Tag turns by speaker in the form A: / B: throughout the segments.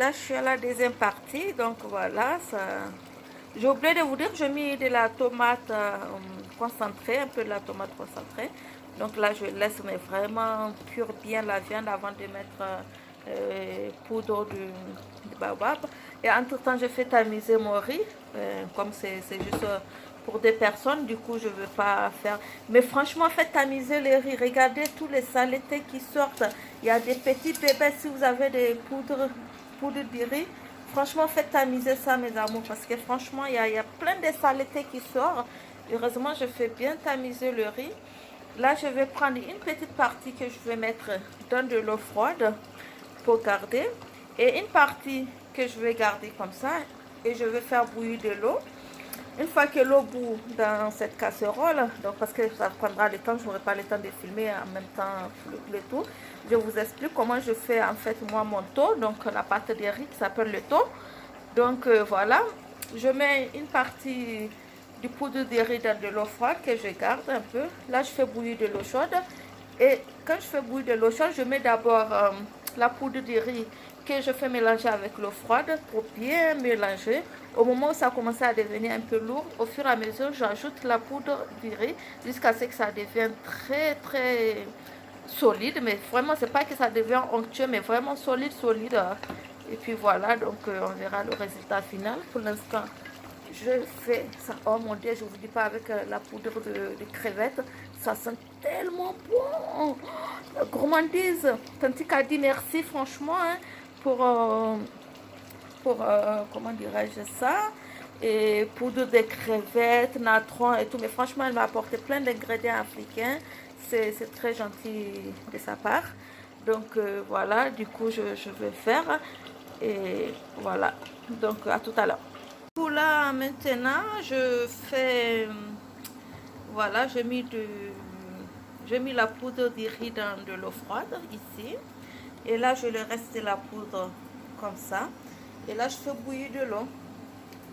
A: Là, je suis à la deuxième partie, donc voilà, ça... J'ai oublié de vous dire, j'ai mis de la tomate concentrée, un peu de la tomate concentrée. Donc là, je laisse mais vraiment cuire bien la viande avant de mettre poudre de baobab. Et entre-temps, je fais tamiser mon riz, comme c'est juste pour des personnes, du coup, je ne veux pas faire... Mais franchement, faites tamiser le riz. Regardez tous les saletés qui sortent. Il y a des petits bébés, si vous avez des poudre de riz. Franchement, faites tamiser ça, mes amours, parce que franchement, il y a plein de saletés qui sortent. Heureusement, je fais bien tamiser le riz. Là, je vais prendre une petite partie que je vais mettre dans de l'eau froide pour garder. Et une partie que je vais garder comme ça. Et je vais faire bouillir de l'eau. Une fois que l'eau bout dans cette casserole, donc parce que ça prendra le temps, je n'aurai pas le temps de filmer en même temps le tout, je vous explique comment je fais en fait moi mon taux, donc la pâte de riz qui s'appelle le taux. Donc voilà, je mets une partie du poudre de riz dans de l'eau froide que je garde un peu. Là, je fais bouillir de l'eau chaude. Et quand je fais bouillir de l'eau chaude, je mets d'abord la poudre de riz que je fais mélanger avec l'eau froide pour bien mélanger. Au moment où ça commence à devenir un peu lourd, au fur et à mesure, j'ajoute la poudre de riz jusqu'à ce que ça devienne très solide. Mais vraiment, c'est pas que ça devient onctueux, mais vraiment solide. Et puis voilà, donc on verra le résultat final. Pour l'instant, je fais ça. Oh mon Dieu, je vous dis pas avec la poudre de crevettes. Ça sent tellement bon. La gourmandise. Tantique a dit merci franchement hein, pour comment dirais-je ça. Et poudre de crevettes, natron et tout. Mais franchement, elle m'a apporté plein d'ingrédients africains. C'est très gentil de sa part. Donc voilà, du coup, je vais faire. Et voilà. Donc à tout à l'heure. Là maintenant je fais voilà j'ai mis la poudre de riz dans de l'eau froide ici et là je le reste de la poudre comme ça et là je fais bouillir de l'eau.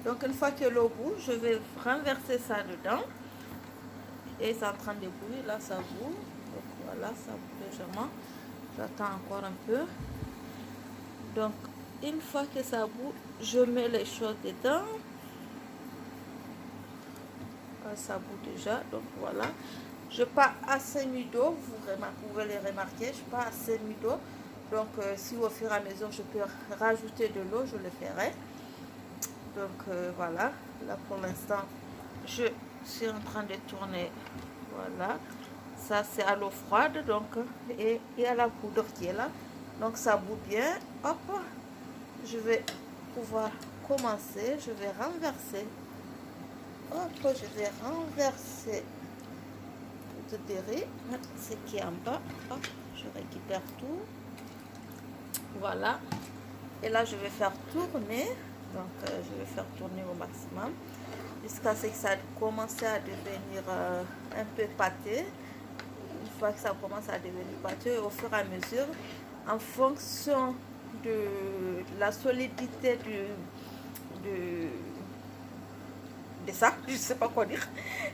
A: Donc une fois que l'eau bout, je vais renverser ça dedans et c'est en train de bouillir. Là ça bout, donc voilà, ça bout légèrement. J'attends encore un peu. Donc une fois que ça bout, je mets les choses dedans. Ça bout déjà, donc voilà. Je n'ai pas assez mis d'eau, vous pouvez le remarquer, je n'ai pas assez mis d'eau. Donc si au fur et à mesure je peux rajouter de l'eau, je le ferai. Donc voilà, là pour l'instant, je suis en train de tourner. Voilà, ça c'est à l'eau froide, donc, et il y a la poudre qui est là. Donc ça bout bien. Hop, je vais pouvoir commencer, je vais renverser. Hop, je vais renverser tout de riz, ce qui est en bas. Hop, je récupère tout. Voilà. Et là, je vais faire tourner. Donc, je vais faire tourner au maximum jusqu'à ce que ça commence à devenir un peu pâté. Une fois que ça commence à devenir pâté, au fur et à mesure, en fonction de la solidité de ça, je ne sais pas quoi dire.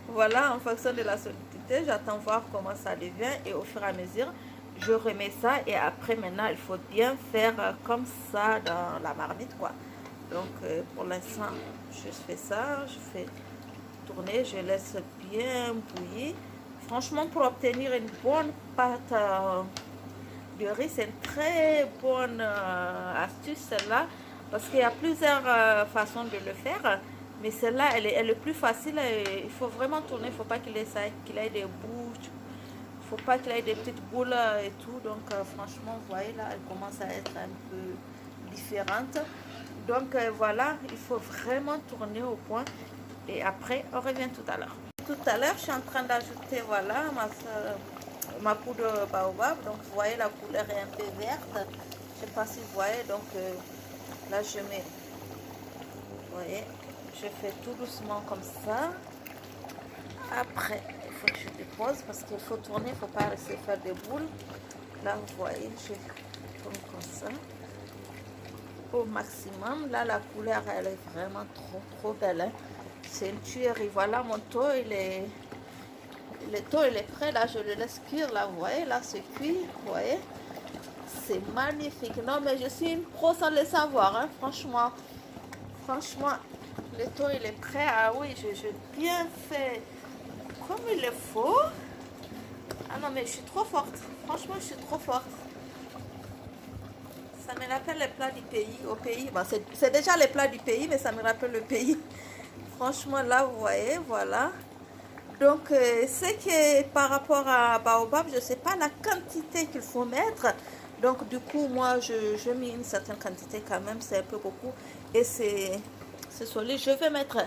A: Voilà, en fonction de la solidité, j'attends voir comment ça devient et au fur et à mesure, je remets ça et après maintenant, il faut bien faire comme ça dans la marmite quoi. Donc pour l'instant, je fais ça, je fais tourner, je laisse bien bouillir. Franchement, pour obtenir une bonne pâte de riz, c'est une très bonne astuce celle-là parce qu'il y a plusieurs façons de le faire. Mais celle-là, elle est plus facile. Il faut vraiment tourner. Il ne faut pas qu'il ait des bouts. Il ne faut pas qu'il ait des petites boules et tout. Donc, franchement, vous voyez, là, elle commence à être un peu différente. Donc, voilà, il faut vraiment tourner au point. Et après, on revient tout à l'heure. Tout à l'heure, je suis en train d'ajouter, voilà, ma poudre baobab. Donc, vous voyez, la couleur est un peu verte. Je ne sais pas si vous voyez. Donc, là, je mets, vous voyez, je fais tout doucement comme ça. Après, il faut que je dépose parce qu'il faut tourner, il ne faut pas laisser faire des boules. Là, vous voyez, je tourne comme ça au maximum. Là, la couleur, elle est vraiment trop belle. Hein. C'est une tuerie. Voilà, mon taux, le taux, il est prêt. Là, je le laisse cuire. Là, vous voyez, là, c'est cuit. Vous voyez, C'est magnifique. Non, mais je suis une pro sans le savoir, hein, franchement. Franchement, le taux, il est prêt. Ah oui, j'ai bien fait comme il le faut. Ah non, mais je suis trop forte. Franchement, je suis trop forte. Ça me rappelle les plats du pays. Au pays, bon, c'est déjà les plats du pays, mais ça me rappelle le pays. Franchement, là, vous voyez, voilà. Donc, c'est que par rapport à Baobab, je ne sais pas la quantité qu'il faut mettre. Donc, du coup, moi, je mets une certaine quantité quand même. C'est un peu beaucoup. Et c'est solide. Je vais mettre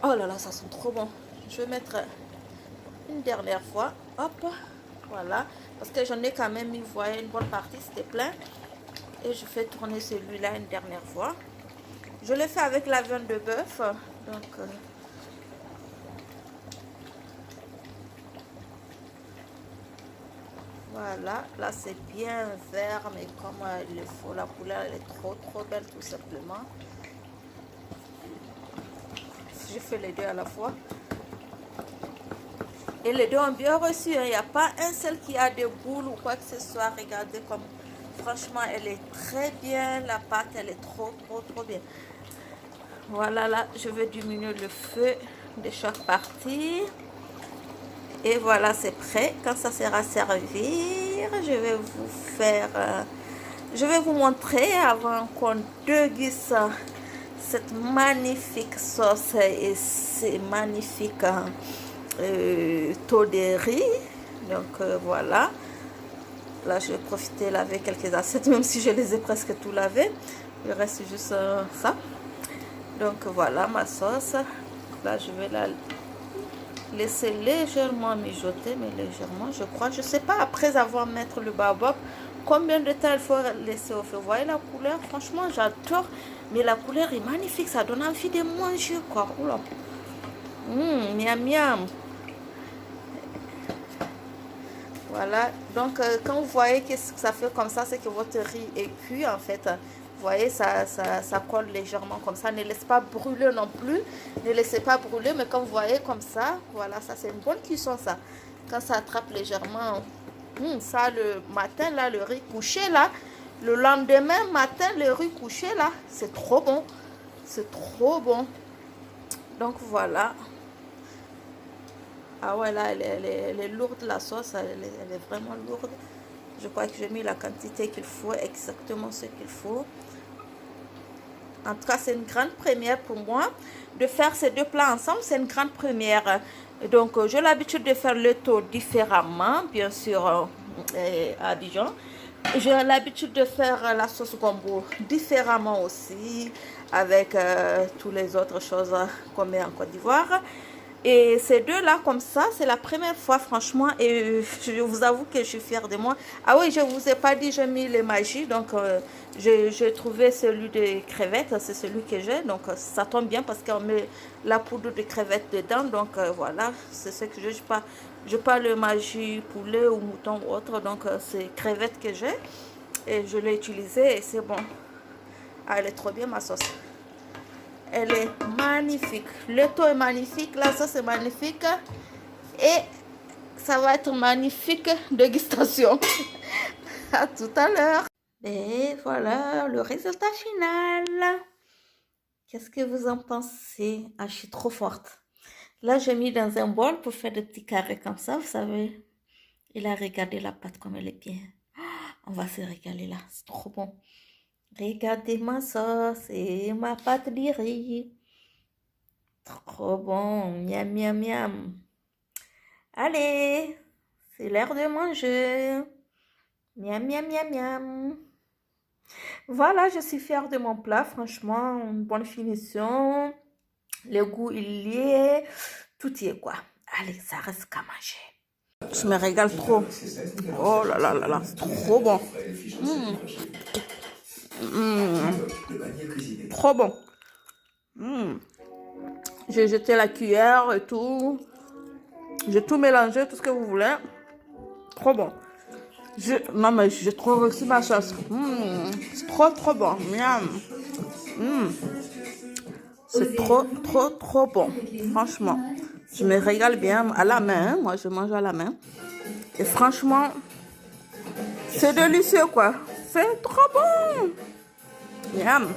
A: oh là là, ça sent trop bon. Je vais mettre une dernière fois. Hop, voilà. Parce que j'en ai quand même mis, vous voyez, une bonne partie. C'était plein. Et je fais tourner celui-là une dernière fois. Je le fais avec la viande de bœuf. Donc... voilà, là c'est bien vert, mais comme il faut, la couleur elle est trop belle tout simplement. Je fais les deux à la fois. Et les deux ont bien reçu, hein. Il n'y a pas un seul qui a des boules ou quoi que ce soit. Regardez comme, franchement, elle est très bien. La pâte, elle est trop bien. Voilà, là, je vais diminuer le feu de chaque partie. Et voilà, c'est prêt. Quand ça sera servi, je vais vous faire... je vais vous montrer avant qu'on déguste cette magnifique sauce et ces magnifiques taux de riz. Donc voilà. Là, je vais profiter de laver quelques assiettes, même si je les ai presque tout lavées. Il reste juste ça. Donc voilà ma sauce. Là, je vais la laisser légèrement mijoter, mais légèrement, je crois. Je sais pas, après avoir mettre le baobab, combien de temps il faut laisser au feu. Vous voyez la couleur? Franchement, j'adore. Mais la couleur est magnifique. Ça donne envie de manger, quoi. Oula. Miam, miam. Voilà. Donc, quand vous voyez que ça fait comme ça, c'est que votre riz est cuit, en fait. Vous voyez, ça colle légèrement comme ça. Ne laissez pas brûler non plus. Ne laissez pas brûler, mais quand vous voyez comme ça, voilà, ça c'est une bonne cuisson, ça. Quand ça attrape légèrement, ça le matin, là, le riz couché, là, le lendemain matin, le riz couché, là, c'est trop bon. C'est trop bon. Donc voilà. Ah ouais, là, elle est lourde, la sauce, elle est vraiment lourde. Je crois que j'ai mis la quantité qu'il faut, exactement ce qu'il faut. En tout cas, c'est une grande première pour moi de faire ces deux plats ensemble. C'est une grande première. Donc, j'ai l'habitude de faire le taux différemment, bien sûr, à Dijon. J'ai l'habitude de faire la sauce gombo différemment aussi, avec toutes les autres choses qu'on met en Côte d'Ivoire. Et ces deux-là, comme ça, c'est la première fois, franchement, et je vous avoue que je suis fière de moi. Ah oui, je ne vous ai pas dit, j'ai mis les magies, donc j'ai trouvé celui de crevettes, c'est celui que j'ai, donc ça tombe bien parce qu'on met la poudre de crevettes dedans, donc voilà, c'est ce que j'ai pas le magie poulet ou mouton ou autre, donc c'est crevettes que j'ai, et je l'ai utilisé et c'est bon. Ah, elle est trop bien ma sauce. Elle est magnifique. Le taux est magnifique. La sauce est magnifique. Et ça va être magnifique dégustation. À tout à l'heure. Et voilà le résultat final. Qu'est-ce que vous en pensez? Ah, je suis trop forte. Là, j'ai mis dans un bol pour faire des petits carrés comme ça. Vous savez, il a regardé la pâte comme elle est bien. On va se régaler là. C'est trop bon. Regardez ma sauce et ma pâte de riz. Trop bon. Miam, miam, miam. Allez, c'est l'heure de manger. Miam, miam, miam, miam. Voilà, je suis fière de mon plat. Franchement, une bonne finition. Le goût, il y est. Tout y est, quoi. Allez, ça reste qu'à manger. Je me régale trop. Oh là là là là, c'est trop bon. Trop bon. J'ai jeté la cuillère et tout. J'ai tout mélangé, tout ce que vous voulez. Trop bon. Non, mais j'ai trop reçu ma sauce. C'est trop bon. Miam. C'est trop bon. Franchement. Je me régale bien à la main. Moi, je mange à la main. Et franchement, C'est délicieux quoi. C'est trop bon. Miam.